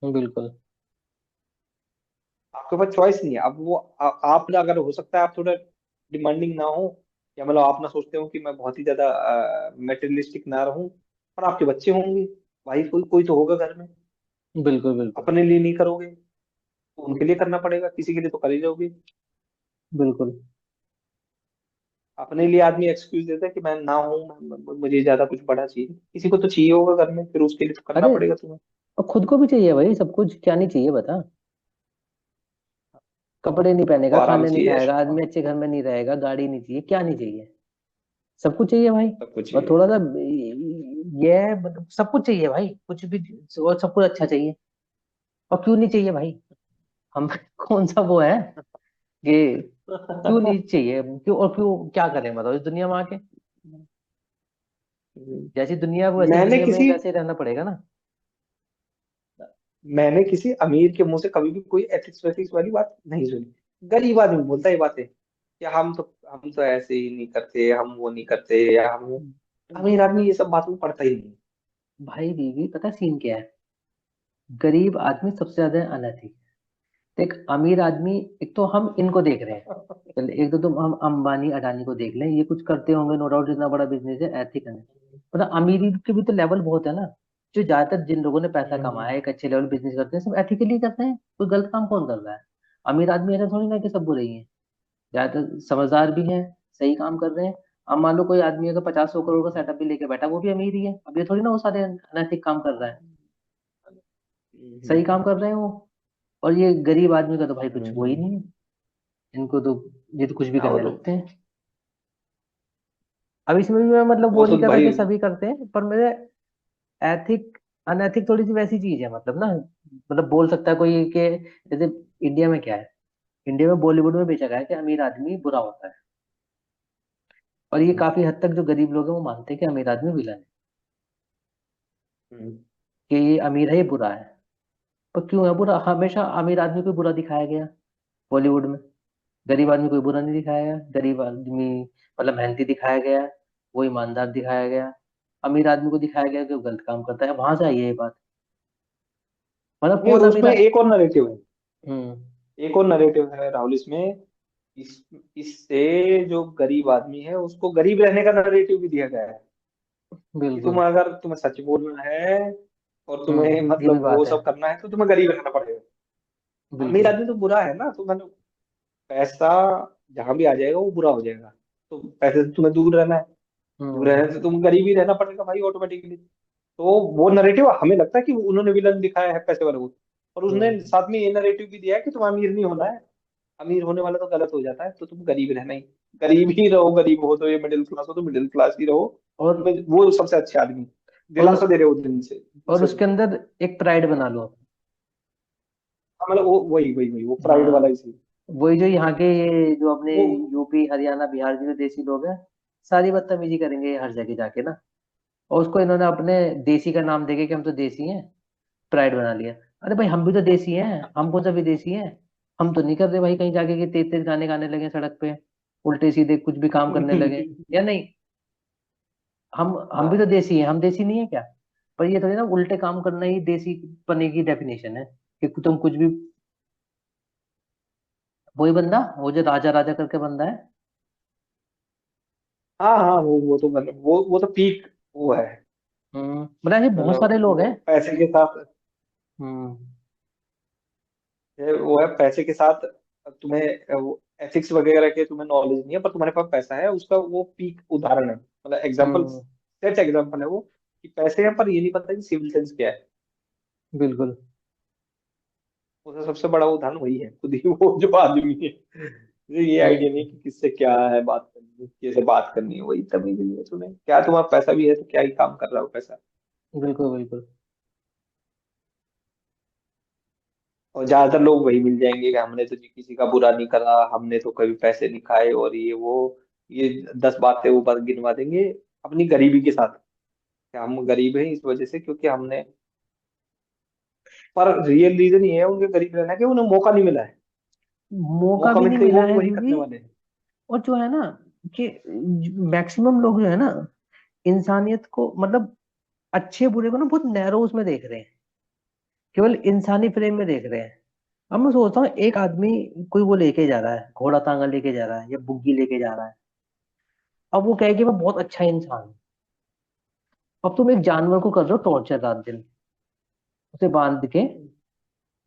बिल्कुल। आपके पास चॉइस नहीं है। अब वो आप ना, अगर हो सकता है आप थोड़ा डिमांडिंग ना हो, या मतलब आप ना सोचते हो कि मैं बहुत ही ज्यादा मेटेरियलिस्टिक ना रहूं, पर आपके बच्चे होंगे, भाई कोई कोई तो होगा घर में। बिल्कुल। बिल्कुल। अपने लिए नहीं करोगे तो उनके लिए करना पड़ेगा, किसी के लिए तो कर ही जाओगे। बिल्कुल। अपने लिए आदमी एक्सक्यूज देता है कि मैं ना हूं, मुझे ज्यादा कुछ बड़ा चाहिए, किसी को तो चाहिए होगा घर में, फिर उसके लिए तो करना अरे, पड़ेगा तुम्हें। और खुद को भी चाहिए भाई सब कुछ, क्या नहीं चाहिए बता। कपड़े नहीं खुद को पहनेगा, आराम खाने नहीं चाहिए, खाएगा आदमी, अच्छे घर में नहीं रहेगा, गाड़ी नहीं चाहिए, क्या नहीं चाहिए। सब कुछ चाहिए भाई। सब कुछ और चाहिए। थोड़ा सा ये मतलब सब कुछ चाहिए भाई, कुछ भी। और सब कुछ अच्छा चाहिए। और क्यों नहीं चाहिए भाई? हम कौन सा वो है कि क्यों नहीं चाहिए, क्यों और क्यों, क्या करें बताओ इस दुनिया में आके। जैसी दुनिया है वो वैसी मैंने दुनिया में किसी वैसे ही रहना पड़ेगा ना। मैंने किसी अमीर के मुंह से कभी भी कोई एथिक्स वैथिक्स वाली बात नहीं सुनी। गरीब आदमी बोलता है ये बातें कि हम तो ऐसे ही नहीं करते, हम वो नहीं करते, या हम वो। अमीर आदमी ये सब बातों में पड़ता ही नहीं। भाई दीदी पता सीन क्या है, गरीब आदमी सबसे ज्यादा अनैतिक। देख अमीर आदमी, एक तो हम इनको देख रहे हैं, चल एक तो तुम हम अंबानी अडानी को देख लें, ये कुछ करते होंगे नो डाउट, इतना बड़ा बिजनेस है, एथिक है। मतलब अमीरी के भी तो लेवल बहुत है ना। जो ज्यादातर जिन लोगों ने पैसा हम्म। कमाया है, एक अच्छे लेवल बिजनेस करते हैं, सब एथिकली करते हैं, कोई गलत काम कौन कर रहा है? अमीर आदमी ऐसा थोड़ी ना कि सब बुरे ही हैं, ज्यादातर समझदार भी हैं, सही काम कर रहे हैं। अब मान लो कोई आदमी अगर 50-100 करोड़ का सेटअप भी लेके बैठा, वो भी अमीर ही है, अब ये थोड़ी ना वो सारे अनैतिक काम कर रहा है, सही काम कर रहे हैं वो। और ये गरीब आदमी का तो भाई कुछ वो ही हम्म। नहीं है, इनको तो ये तो कुछ भी हाँ, वो करने तो लगते हैं। अब इसमें भी मैं मतलब वो वो नहीं तो कर रहा भाई। कि सभी करते हैं, पर मेरे एथिक अनैथिक थोड़ी सी वैसी चीज है मतलब ना। मतलब बोल सकता है कोई कि जैसे इंडिया में क्या है, इंडिया में बॉलीवुड में बेचा गया है कि अमीर आदमी बुरा होता है। और ये हम्म। काफी हद तक जो गरीब लोग हैं वो मानते हैं कि अमीर आदमी विलन है, हम्म। कि ये अमीर है ये बुरा है। पर क्यों है बुरा? हमेशा अमीर आदमी को बुरा दिखाया गया बॉलीवुड में, गरीब आदमी कोई बुरा नहीं दिखाया गया। गरीब आदमी मतलब मेहनती दिखाया गया, वो ईमानदार दिखाया गया। अमीर आदमी को दिखाया गया कि वो गलत काम करता है, वहां से आई है ये बात। मतलब ये कौन अमीर उसमें एक और नरेटिव है। हम्म। एक और नरेटिव है राहुल इसमें। इस इससे जो गरीब आदमी है उसको गरीब रहने का नरेटिव भी दिया गया है, कि बिल्कुल। तुम अगर तुम्हें सच बोलना है और तुम्हें ये भी मतलब वो बात है। सब करना है तो तुम्हें गरीब रहना पड़ेगा। अमीर बिल्कुल। आदमी तो बुरा है ना, तो मतलब पैसा जहां भी आ जाएगा वो बुरा हो जाएगा, तो पैसे से तुम्हें दूर रहना है। दूर हम्म। रहने से तुम गरीब ही रहना पड़ेगा भाई ऑटोमेटिकली। तो वो नरेटिव हमें लगता है कि उन्होंने विलन दिखाया है पैसे वाले को, और उसने हम्म। साथ में ये नरेटिव भी दिया है कि तुम अमीर नहीं होना है। अमीर होने वाला तो गलत हो जाता है, तो तुम गरीब रहना ही, गरीब ही रहो, गरीब हो तो ये मिडिल क्लास हो तो मिडिल क्लास ही रहो। और वो सबसे अच्छे आदमी, और दिलासा दे रहे हो दिन से और दूसरे उसके को। अंदर एक प्राइड बना लो। हाँ, मतलब वो वही वही वही वो प्राइड वाला हाँ, इसी। वही जो यहाँ के ये जो अपने वो यूपी हरियाणा बिहार के जो देसी लोग हैं, सारी बदतमीजी करेंगे हर जगह जाके ना। और उसको इन्होंने अपने देसी का नाम देके कि हम तो देसी हैं, प्राइड बना लिया। अरे भाई हम भी तो देसी हैं, हम कौन सा विदेशी हैं? हम तो नहीं कर रहे भाई कहीं जाके कि तेज तेज गाने गाने लगे सड़क पे, उल्टे सीधे कुछ भी काम करने लगे, या नहीं? हम भी तो हाँ देसी हैं, हम देसी नहीं है क्या? पर ये थोड़ी ना उल्टे काम करना ही देसी पने की डेफिनेशन है, कि तुम कुछ भी। वही बंदा, वो जो राजा राजा करके बंदा है। हाँ हाँ, वो तो मतलब वो तो पीक वो है। मतलब ऐसे बहुत मतलब सारे लोग वो हैं। पैसे के साथ, हम्म। वो है पैसे के साथ। तुम्हें वो एथिक्स वगैरह के तुम्हें नॉलेज नहीं है, पर तुम्हारे पास पैसा है, उसका वो पीक उदाहरण है, मतलब एग्जाम्पल, हम्म। सेट एग्जाम्पल है वो, कि पैसे हैं पर ये नहीं पता कि सिविल सेंस क्या है। बिल्कुल। उसका सबसे बड़ा उदाहरण वही है, खुद ही वो जो आदमी है, ये आइडिया हम्म। नहीं कि किससे क्या है बात करनी, कैसे बात करनी है, वही तमीज नहीं है तुम्हें, क्या तुम्हारा पैसा भी है तो क्या ही काम कर रहा हो पैसा। बिल्कुल। बिल्कुल। और ज्यादातर लोग वही मिल जाएंगे कि हमने तो जी किसी का बुरा नहीं करा, हमने तो कभी पैसे नहीं खाए, और ये वो, ये 10 बातें वो बात गिनवा देंगे अपनी गरीबी के साथ, कि हम गरीब हैं इस वजह से, क्योंकि हमने। पर रियल रीजन ये है उनके गरीब रहने का कि उन्हें मौका नहीं मिला है। मौका मौका भी नहीं मिलते ही मिला वो है वही करने दीदी। वाले हैं। और जो है ना कि मैक्सिमम लोग जो है ना, इंसानियत को मतलब अच्छे बुरे को ना बहुत नैरो उसमें देख रहे हैं, केवल इंसानी फ्रेम में देख रहे हैं। अब मैं सोचता हूँ एक आदमी कोई वो लेके जा रहा है, घोड़ा तांगा लेके जा रहा है या बुग्गी लेके जा रहा है। अब वो कहे कि मैं बहुत अच्छा इंसान हूँ। अब तुम एक जानवर को कर रहे हो टॉर्चर रात दिन, उसे बांध के।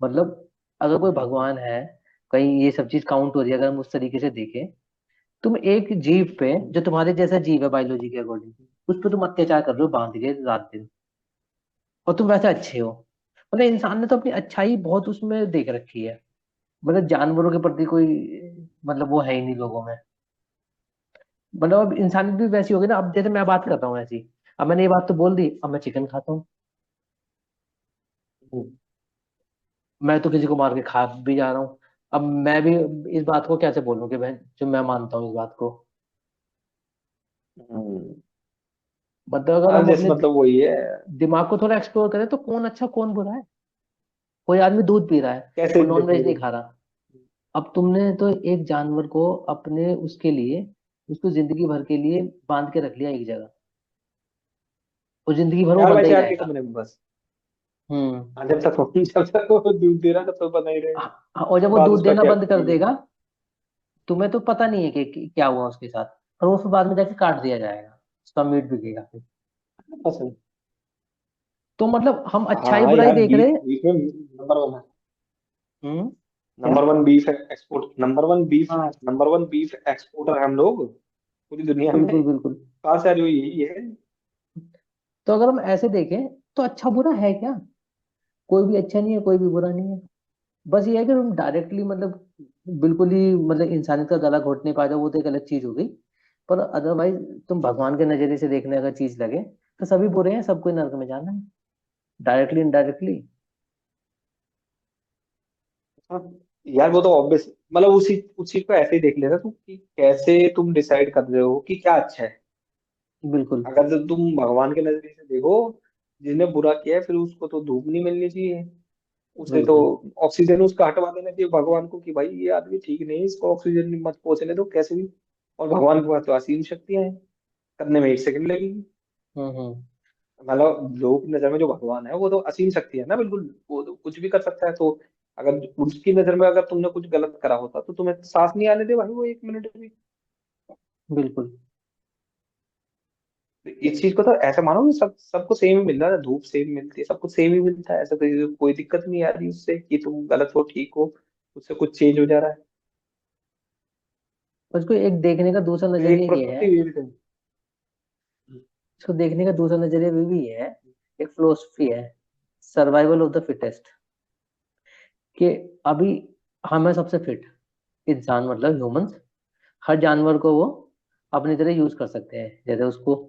मतलब अगर कोई भगवान है, कहीं ये सब चीज काउंट हो रही है, अगर हम उस तरीके से देखें, तुम एक जीव पे जो तुम्हारे जैसा जीव है बायोलॉजी के अकॉर्डिंग, उस पर तुम अत्याचार कर रहे हो बांध के रात दिन, और तुम वैसे अच्छे हो। मतलब इंसान ने तो अपनी अच्छाई बहुत उसमें देख रखी है। मतलब जानवरों के प्रति कोई मतलब वो है ही नहीं लोगों में। मतलब अब इंसानियत भी वैसी होगी ना, अब जैसे मैं बात कर रहा हूँ ऐसी, अब मैंने ये बात तो बोल दी, अब मैं चिकन खाता हूँ। मैं तो किसी को मार के खा भी जा रहा हूँ। अब मैं भी इस बात को कैसे बोलूं कि मैं जो मैं मानता हूँ इस बात को। हम्म। मतलब अगर हाँ हम जैसे अपने मतलब वही है। दिमाग को थोड़ा एक्सप्लोर करें तो कौन अच्छा कौन बुरा है। कोई आदमी दूध पी रहा है, कैसे वो नॉन वेज नहीं देखोगे? खा रहा। अब तुमने तो एक जानवर को अपने उसके लिए, उसको जिंदगी भर के लिए बांध के रख लिया एक जगह, और जिंदगी भर वो चार बाय बंधा ही चार के रहेगा। कमरे में बस। हम्म। हाँ, जब तक वो दूध दे रहा है तब तक बना ही रहेगा। हाँ, और जब उसके वो बाद दूध उसका देना क्या बंद कर करेंगे? देगा, तुम्हें तो पता नहीं है कि क्या हुआ उसके साथ, और वो फिर बाद में जाके काट दिया जाएगा, उसका मीट बिकेगा फिर। पसंद। तो मतलब हम अच्छाई हाँ बुराई यार, देख रहे बीफ हैं। बीफ में नंबर वन है। हम्म। क्या? Number one beef export, number one beef, हाँ, नंबर वन बीफ एक्सपोर्टर है हम लोग पूरी दुनिया में। बिल्कुल बिल्कुल। कहाँ से आ रही हो, यही है। तो अगर हम ऐसे देखें तो अच्छा बुरा है क्या? कोई भी अच्छा नहीं है, कोई भी बुरा नहीं है। बस ये है कि तुम डायरेक्टली मतलब बिल्कुल ही मतलब इंसानियत का गला घोट नहीं पाए, वो तो एक अलग चीज हो गई। पर अदरवाइज तुम भगवान के नजरिए से देखने अगर चीज लगे, तो सभी बुरे हैं, सबको नर्क में जाना है, डायरेक्टली इनडायरेक्टली। हाँ, यार वो तो ऑब्वियस, मतलब उसी को ऐसे ही देख लेना तुम कि कैसे तुम डिसाइड कर रहे हो कि क्या अच्छा है। बिल्कुल अगर तो तुम भगवान के नजरिए से देखो, जिसने बुरा किया है फिर उसको तो धूप नहीं मिलनी चाहिए, उसे तो बिल्कुल। ऑक्सीजन उसका हटवा देना चाहिए भगवान को कि भाई ये आदमी ठीक नहीं है, इसको ऑक्सीजन मत पहुंचने दो कैसे भी। और भगवान के पास तो असीम शक्तियां हैं, करने में 1 सेकंड लगेगी। हम्म। मतलब लोगों की नजर में जो भगवान है वो तो असीम शक्ति है ना, बिल्कुल वो तो कुछ भी कर सकता है। तो अगर उसकी नजर में अगर तुमने कुछ गलत करा होता तो तुम्हें सांस नहीं आने दे भाई वो 1 मिनट भी। बिल्कुल इस चीज को तो ऐसा मानो कि सबको सेम ही मिल रहा है, धूप सेम मिलती है, सबको सेम ही मिलता है, ऐसा कोई दिक्कत नहीं आ रही उससे कि तुम गलत हो ठीक हो, उससे कुछ चेंज हो जा रहा है। उसको एक देखने का दूसरा तो नजरिया एक ये है, प्रकृति भी है। इसको देखने का दूसरा नजरिया भी है। एक फिलोसफी है, सर्वाइवल ऑफ द फिटेस्ट। कि अभी हम है सबसे फिट इंसान, मतलब ह्यूमंस। हर जानवर को वो अपनी तरह यूज कर सकते हैं, जैसे उसको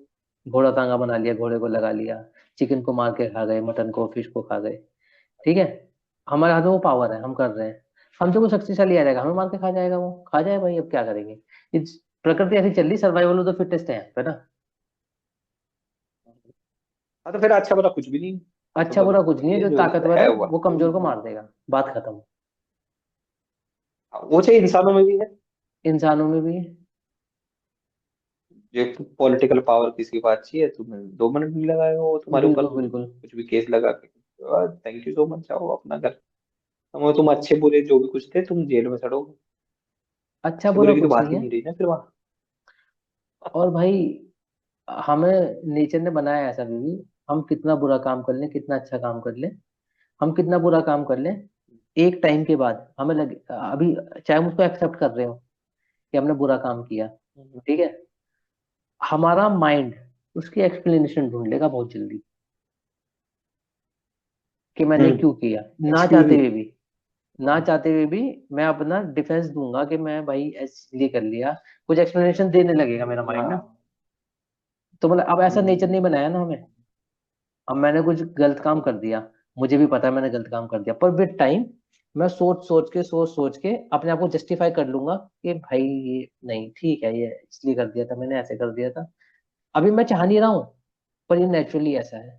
घोड़ा तांगा बना लिया, घोड़े को लगा लिया, चिकन को मार के खा गए, मटन को, फिश को खा गए। ठीक है, हमारे हाथ में वो पावर है, हम कर रहे हैं। हमसे कोई शक्तिशाली आ जाएगा, हमें मार के खा जाएगा, वो खा जाए भाई, अब क्या करेंगे। इस प्रकृति ऐसी चल रही, सर्वाइवल ऑफ द फिटेस्ट है यहाँ पे ना। हाँ तो फिर अच्छा बुरा कुछ भी नहीं, अच्छा अच्छा बुरा बुरा कुछ नहीं है, ये जो जो ताकतवर है है वो वो कमजोर को मार देगा, बात खत्म। वो चाहिए इंसानों में भी है। इंसानों में भी है। जो पॉलिटिकल पावर किसी के पास चाहिए, तुम्हें 2 मिनट नहीं लगाएगा वो तुम्हारे ऊपर बिल्कुल बिल्कुल। कुछ भी केस लगा के, थैंक यू सो मच, जाओ अपना घर। तुम अच्छे बुरे जो भी कुछ थे तुम जेल में सड़ोगे। अच्छा अच्छे बुरा बुरे की तो कुछ बात नहीं ही है। नहीं रही ना फिर वहां। और भाई हमें नेचर ने बनाया ऐसा भी, हम कितना बुरा काम कर लें, कितना अच्छा काम कर लें, हम कितना बुरा काम कर लें, एक टाइम के बाद हमें लगे, अभी चाहे हम उसको एक्सेप्ट कर रहे हो कि हमने बुरा काम किया, ठीक है, हमारा माइंड उसकी एक्सप्लेनेशन ढूंढ लेगा बहुत जल्दी कि मैंने क्यों किया। ना चाहते एक्सक्यूज। हुए भी, ना चाहते हुए भी मैं अपना डिफेंस दूंगा कि मैं भाई इसलिए कर लिया, कुछ एक्सप्लेनेशन देने लगेगा मेरा माइंड ना। हाँ। तो मतलब अब ऐसा नेचर नहीं बनाया ना हमें। अब मैंने कुछ गलत काम कर दिया, मुझे भी पता है मैंने गलत काम कर दिया, पर विद टाइम मैं सोच सोच के अपने आप को जस्टिफाई कर लूंगा कि भाई ये नहीं ठीक है, ये इसलिए कर दिया था मैंने, ऐसे कर दिया था। अभी मैं चाह नहीं रहा हूँ, पर ये नेचुरली ऐसा है।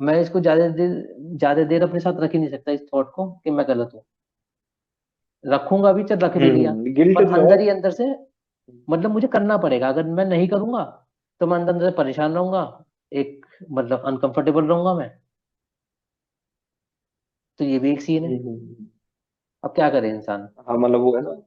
मैं इसको ज्यादा देर अपने साथ रख ही नहीं सकता, इस थॉट को कि मैं गलत हूँ। रखूंगा भी, चल रख भी लिया, गिल्ट पर जो है। अंदर ही अंदर से मतलब मुझे करना पड़ेगा। अगर मैं नहीं करूंगा तो मैं अंदर अंदर से परेशान रहूंगा, एक मतलब अनकंफर्टेबल रहूंगा मैं। तो ये भी एक सीन है। हम्म। अब क्या करे इंसान। हाँ मतलब वो है ना,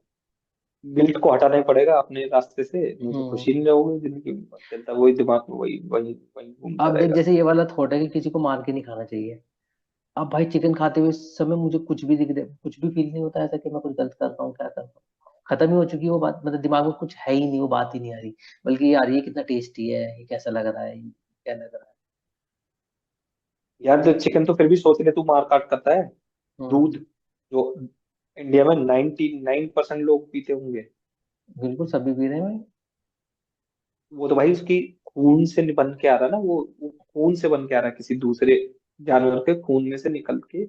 गिल्ट को हटाना ही पड़ेगा अपने रास्ते से, नहीं तो हम्म। खुशी नहीं रहोगे जिंदगी में, चलता वही दिमाग में, वही वही वही घूमता अब देख, रहेगा। जैसे ये वाला थॉट है कि किसी को मार के नहीं खाना चाहिए। अब भाई चिकन खाते हुए समय मुझे कुछ भी दिख दे, कुछ भी फील नहीं होता ऐसा कि मैं कुछ गलत कर रहा हूँ, क्या कर रहा हूँ। खत्म ही हो चुकी है वो बात, मतलब दिमाग में कुछ है ही नहीं, वो बात ही नहीं आ रही। बल्कि यार ये कितना टेस्टी है, ये कैसा लग रहा है, ये क्या लग रहा है। यार जो चिकन तो फिर भी सोच ले, तू मार काट करता है। हम्म। दूध, जो इंडिया में 99% लोग पीते होंगे, बिल्कुल सभी पी रहे हैं भाई। वो तो भाई उसकी खून से बन के आ रहा है ना, वो खून से बन के आ रहा है, किसी दूसरे जानवर के खून में से निकल के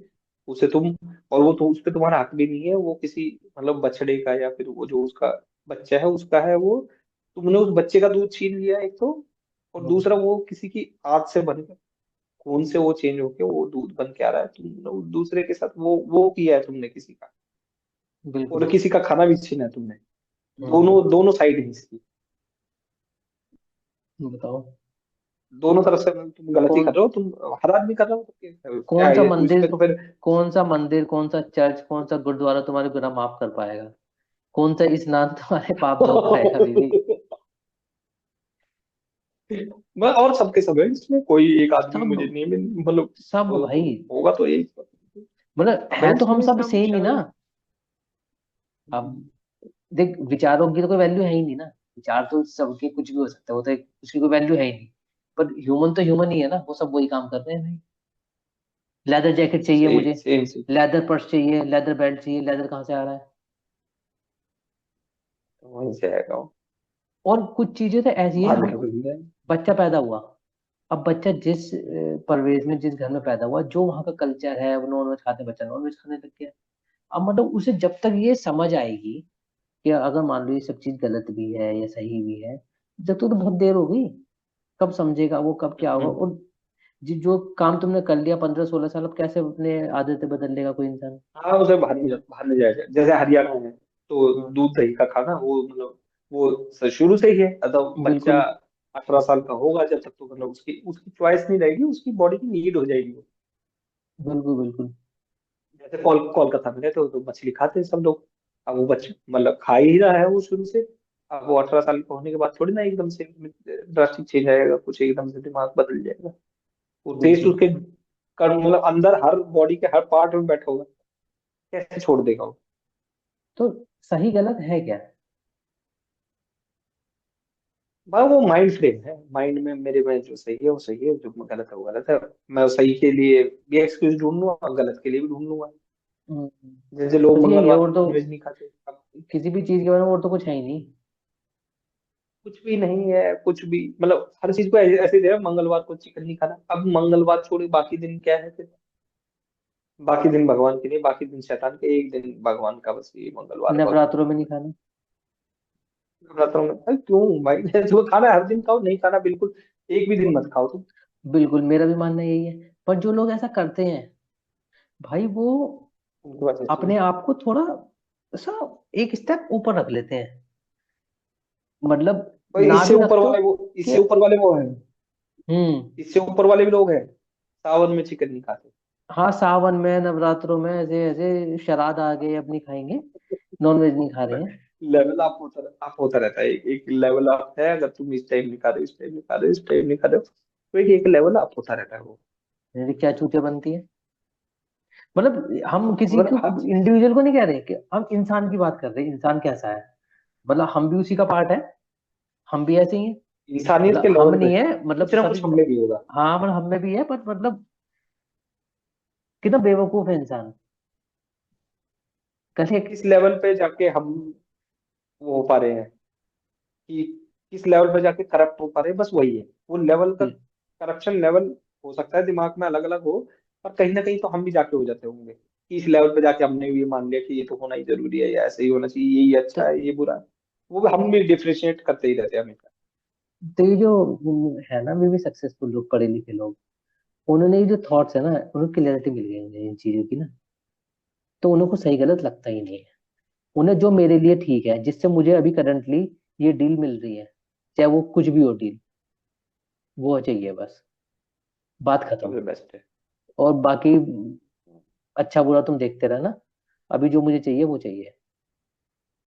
उसे तुम, और वो तो उस पे तुम्हारा हक भी नहीं है, वो किसी मतलब बछड़े का या फिर वो जो उसका बच्चा है उसका है वो, तुमने उस बच्चे का दूध छीन लिया एक तो, और हम्म। दूसरा वो किसी की आंत से बन के, खून से वो चेंज होके वो दूध बन के आ रहा है, तुमने उस दूसरे के साथ वो किया है तुमने किसी का, बिल्कुल। और किसी का खाना भी छीना है तुमने। हम्म। दोनों दोनों साइड है इसकी, बताओ। दोनों तरफ से तुम गलती कौन कर रहे हो, तुम हर आदमी कर रहा हो, तो क्या कौन सा है ये, तो इस मंदिर पे तो फिर। कौन सा मंदिर, कौन सा चर्च, कौन सा गुरुद्वारा तुम्हारे गुनाह माफ कर पाएगा। कौन सा स्नान तुम्हारे पाप धो पाएगा बीवी। मैं और सबके सब है इसमें, कोई एक आदमी सब, मुझे नहीं मतलब सब भाई। होगा तो एक, मतलब अब है है तो हम इसमें सब सब सेम ही ना। शायद। अब देख, विचारों की तो कोई वैल्यू है ही नहीं ना। विचार तो सबके कुछ भी हो सकता है, वो तो उसकी कोई वैल्यू है ही नहीं। पर ह्यूमन तो ह्यूमन ही है ना, वो सब वही काम कर रहे हैं भाई। लेदर जैकेट चाहिए सेम मुझे, सेम सेम। लेदर पर्स चाहिए, लेदर बेल्ट चाहिए, लेदर कहाँ से आ रहा है। वहीं से आएगा वो, और कुछ चीजें तो ऐसी है, बाद हम में मिल जाए। बच्चा पैदा हुआ। अब बच्चा जिस परवेश में, जिस घर में पैदा हुआ, जो वहाँ का कल्चर है, वो नॉन वेज खाते हैं, बच्चा नॉन वेज खाने लग गया। अब मतलब उसे जब तक ये समझ आएगी कि अगर मान लो ये सब चीज गलत भी है या सही भी है, जब तक तो बहुत देर हो गई। कब समझेगा वो, कब क्या होगा। हम्म। और जो काम तुमने कर लिया 15-16 साल, अब कैसे अपने आदतें बदल लेगा कोई इंसान। हाँ उसे बाहर नहीं जाएगा, जैसे हरियाणा है तो हम्म। दूध दही का खाना वो मतलब वो शुरू से ही है, मतलब बच्चा बिल्कुल 18 साल का होगा जब तक, तो मतलब उसकी उसकी चॉइस नहीं रहेगी, उसकी बॉडी की नीड हो जाएगी वो। बिल्कुल। बिल्कुल जैसे कोलकाता में रहते हो तो मछली खाते हैं सब लोग, अब वो बच्चे मतलब खा ही रहा है वो शुरू से, अब वो 18 साल का होने के बाद थोड़ी ना एकदम से ड्रास्टिक चेंज आएगा, कुछ एकदम से दिमाग बदल जाएगा, वो टेस्ट बिल्कुल। उसके मतलब अंदर हर बॉडी के हर पार्ट में बैठा होगा, कैसे छोड़ देगा वो। तो सही गलत है क्या। बस वो माइंड फ्रेम है, माइंड में मेरे में जो सही है वो सही है, जो गलत है वो गलत है, मैं सही के लिए भी एक्सक्यूज ढूंढ लूंगा, गलत के लिए भी ढूंढ लूंगा। हम्म। जैसे लोग बस यही है, मंगलवार और को तो नॉनवेज नहीं खाते, अब किसी भी चीज के बारे में और तो कुछ है ही नहीं। कुछ भी नहीं है, कुछ भी मतलब हर चीज को ऐसे दे रहा है, मंगलवार को चिकन नहीं खाना, अब मंगलवार छोड़े बाकी दिन क्या है फिर, बाकी दिन भगवान के नहीं, बाकी दिन शैतान के, एक दिन भगवान का, बस ये मंगलवार भगवान नवरात्रों में का। नहीं खाना। नवरात्रों में अरे क्यों भाई, जो खाना है हर दिन खाओ, नहीं खाना बिल्कुल एक भी दिन मत खाओ तुम। बिल्कुल मेरा भी मानना यही है। पर जो लोग ऐसा करते हैं भाई, वो उनके पास ऐसी है। अपने आप को थोड़ा सा एक स्टेप ऊपर रख लेते हैं। मतलब भाई ना इससे भी ऊपर रखते हो वाले वो, कि इससे ऊपर वाले वो है, हम्म। इससे ऊपर वाले भी लोग हैं, सावन में चिकन नहीं खाते। हाँ, सावन में, नवरात्रों में ऐसे ऐसे श्राद्ध आ गए, अपनी खाएंगे, नॉन वेज नहीं खा रहे हैं। लेवल अप होता रहता है, एक लेवल अप है, अगर तुम इस टाइम नहीं खा रहे हो, इस टाइम नहीं खा रहे हो, इस टाइम नहीं खा रहे हो, तो एक लेवल अप होता रहता है वो। मेरी क्या चूतिया बनती है। मतलब हम किसी मगर को, हर चीज, इंडिविजुअल को नहीं कह रहे, कि हम इंसान की बात कर रहे हैं, इंसान कैसा है। मतलब हम भी उसी का पार्ट है, हम भी ऐसे ही हैं। इंसानियत के मतलब हम लेवल पे नहीं है, मतलब कुछ ना सभी। कुछ हमने भी होगा। हाँ मतलब हम में भी है, पर मतलब कितना बेवकूफ है इंसान। कल एक किस लेवल पे जाके हम वो हो पा रहे हैं, कि किस लेवल पे जाके करप्ट हो पा रहे हैं, बस वही है वो लेवल का, करप्शन लेवल हो सकता है दिमाग में अलग अलग हो, पर कहीं ना कहीं तो हम भी जाके हो जाते होंगे, कि इस लेवल पे जाके हमने भी मान लिया कि ये तो होना ही जरूरी है, या ऐसे ही होना चाहिए, यही तो, अच्छा है ये बुरा है, वो भी हम भी डिफ्रेंशिएट करते ही रहते हैं हमेशा। तो ये जो है ना, वे भी सक्सेसफुल लोग, पढ़े लिखे लोग, उन्होंने ये जो थॉट्स है ना, उन्हें क्लियरिटी मिल गई है इन चीजों की ना। तो उन्हें को सही गलत लगता ही नहीं है। उन्हें जो मेरे लिए ठीक है, जिससे मुझे अभी करंटली ये डील मिल रही है, चाहे वो कुछ भी हो डील, वो चाहिए बस। बात खत्म। सबसे बेस्ट है। और बाकी अच्छा बुरा तुम देखते रहना, अभी जो मुझे चाहिए वो चाहिए।